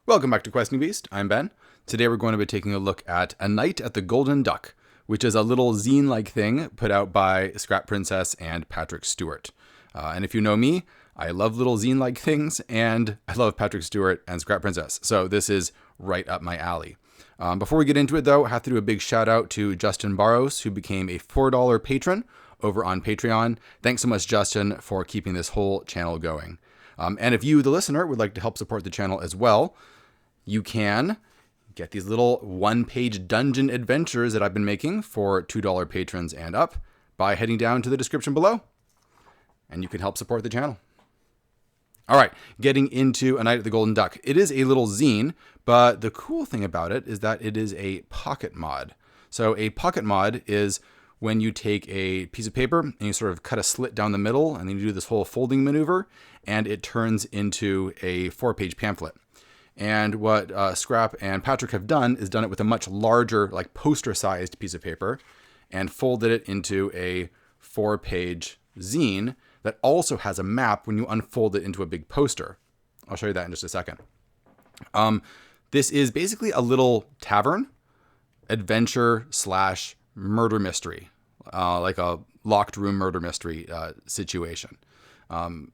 Welcome back to Questing Beast. I'm Ben. Today we're going to be taking a look at A Night at the Golden Duck, which is a little zine-like thing put out by Scrap Princess and Patrick Stuart. And if you know me, I love little zine-like things, and I love Patrick Stuart and Scrap Princess. So this is right up my alley. Before we get into it, though, I have to do a big shout out to Justin Barros, who became a $4 patron over on Patreon. Thanks so much, Justin, for keeping this whole channel going. And if you, the listener, would like to help support the channel as well, you can get these little one-page dungeon adventures that I've been making for $2 patrons and up by heading down to the description below, and you can help support the channel. All right, getting into A Night at the Golden Duck. It is a little zine, but the cool thing about it is that it is a pocket mod. So a pocket mod is when you take a piece of paper and you sort of cut a slit down the middle, and then you do this whole folding maneuver, and it turns into a 4-page pamphlet. And what Scrap and Patrick have done is done it with a much larger, like poster-sized piece of paper and folded it into a 4-page zine that also has a map when you unfold it into a big poster. I'll show you that in just a second. This is basically a little tavern adventure / murder mystery, like a locked room murder mystery situation.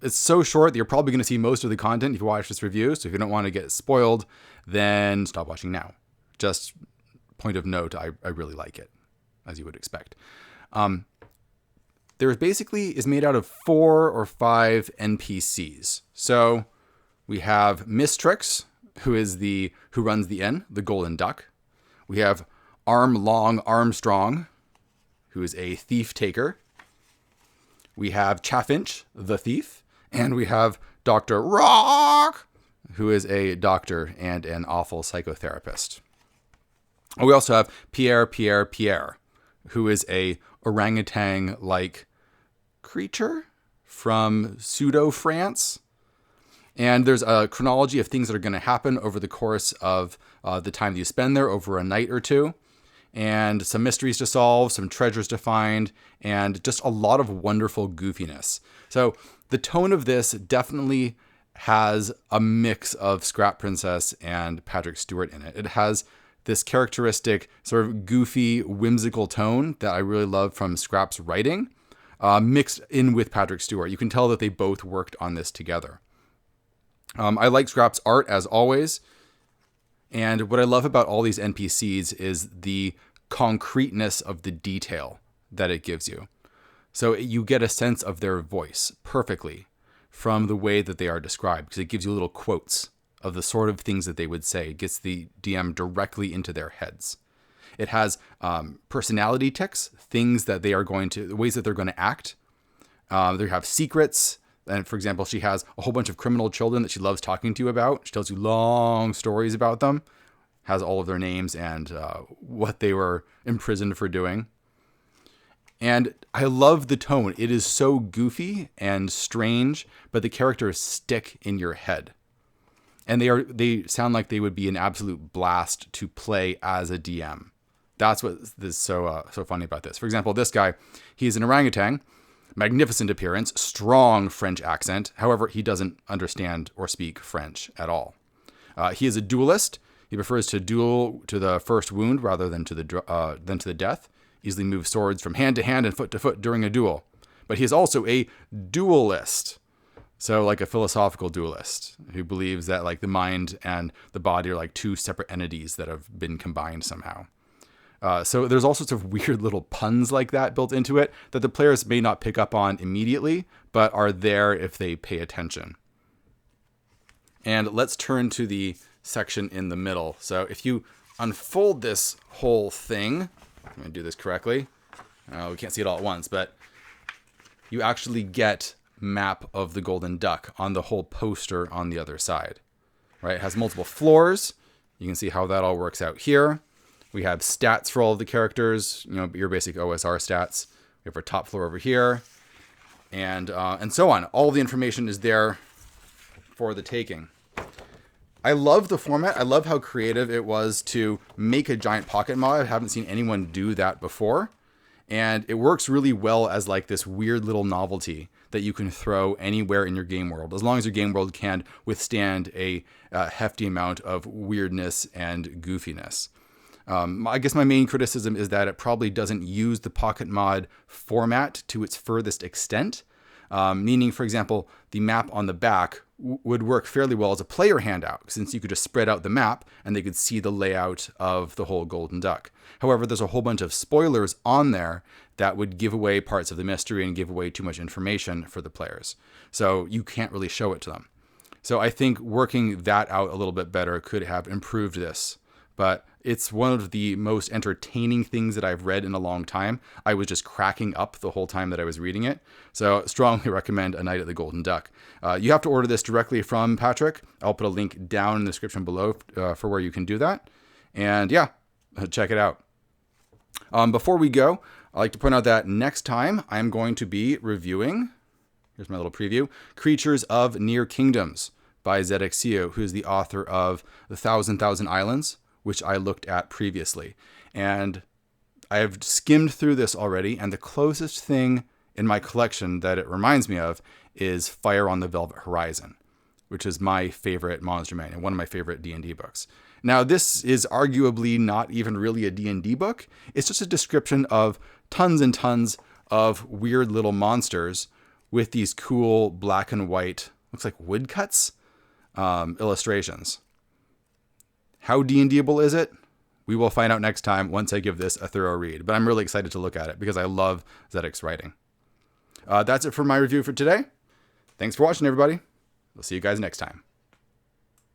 It's so short that you're probably going to see most of the content if you watch this review. So if you don't want to get spoiled, then stop watching now. Just point of note, I really like it, as you would expect. There is made out of 4 or 5 NPCs. So we have Mistrix, who runs the inn, the Golden Duck. We have Armlong Armstrong, who is a thief taker. We have Chaffinch, the thief, and we have Dr. Rock, who is a doctor and an awful psychotherapist. We also have Pierre, who is a orangutan-like creature from pseudo-France. And there's a chronology of things that are going to happen over the course of the time that you spend there, over a night or two. And some mysteries to solve, some treasures to find, and just a lot of wonderful goofiness. So the tone of this definitely has a mix of Scrap Princess and Patrick Stewart in it. It has this characteristic sort of goofy, whimsical tone that I really love from Scrap's writing, mixed in with Patrick Stewart. You can tell that they both worked on this together. I like Scrap's art as always. And what I love about all these NPCs is the concreteness of the detail that it gives you. So you get a sense of their voice perfectly from the way that they are described, because it gives you little quotes of the sort of things that they would say. It gets the DM directly into their heads. It has personality tics, things that they are the ways that they're going to act. They have secrets. And for example, she has a whole bunch of criminal children that she loves talking to you about. She tells you long stories about them, has all of their names and what they were imprisoned for doing. And I love the tone. It is so goofy and strange, but the characters stick in your head. And they sound like they would be an absolute blast to play as a DM. That's what is so funny about this. For example, this guy, he's an orangutan. Magnificent appearance, strong French accent. However, he doesn't understand or speak French at all. He is a duelist. He prefers to duel to the first wound rather than to the death. Easily moves swords from hand to hand and foot to foot during a duel. But he is also a dualist. So like a philosophical dualist who believes that like the mind and the body are like two separate entities that have been combined somehow. So there's all sorts of weird little puns like that built into it that the players may not pick up on immediately, but are there if they pay attention. And let's turn to the section in the middle. So if you unfold this whole thing, I'm going to do this correctly. We can't see it all at once, but you actually get map of the Golden Duck on the whole poster on the other side. Right? It has multiple floors. You can see how that all works out here. We have stats for all of the characters, your basic OSR stats. We have our top floor over here, and so on. All the information is there for the taking. I love the format. I love how creative it was to make a giant pocket mod. I haven't seen anyone do that before. And it works really well as like this weird little novelty that you can throw anywhere in your game world, as long as your game world can withstand a hefty amount of weirdness and goofiness. I guess my main criticism is that it probably doesn't use the pocketmod format to its furthest extent, meaning, for example, the map on the back would work fairly well as a player handout, since you could just spread out the map and they could see the layout of the whole golden duck. However, there's a whole bunch of spoilers on there that would give away parts of the mystery and give away too much information for the players. So you can't really show it to them. So I think working that out a little bit better could have improved this. But it's one of the most entertaining things that I've read in a long time. I was just cracking up the whole time that I was reading it. So strongly recommend A Night at the Golden Duck. You have to order this directly from Patrick. I'll put a link down in the description below for where you can do that. And yeah, check it out. Before we go, I'd like to point out that next time I'm going to be reviewing, here's my little preview, Creatures of Near Kingdoms by ZXCO, who's the author of The Thousand Islands, which I looked at previously. And I have skimmed through this already, and the closest thing in my collection that it reminds me of is Fire on the Velvet Horizon, which is my favorite monster manual, one of my favorite D&D books. Now, this is arguably not even really a D&D book. It's just a description of tons and tons of weird little monsters with these cool black and white, looks like woodcuts, illustrations. How D&D-able is it? We will find out next time once I give this a thorough read. But I'm really excited to look at it because I love Zedek's writing. That's it for my review for today. Thanks for watching, everybody. We'll see you guys next time.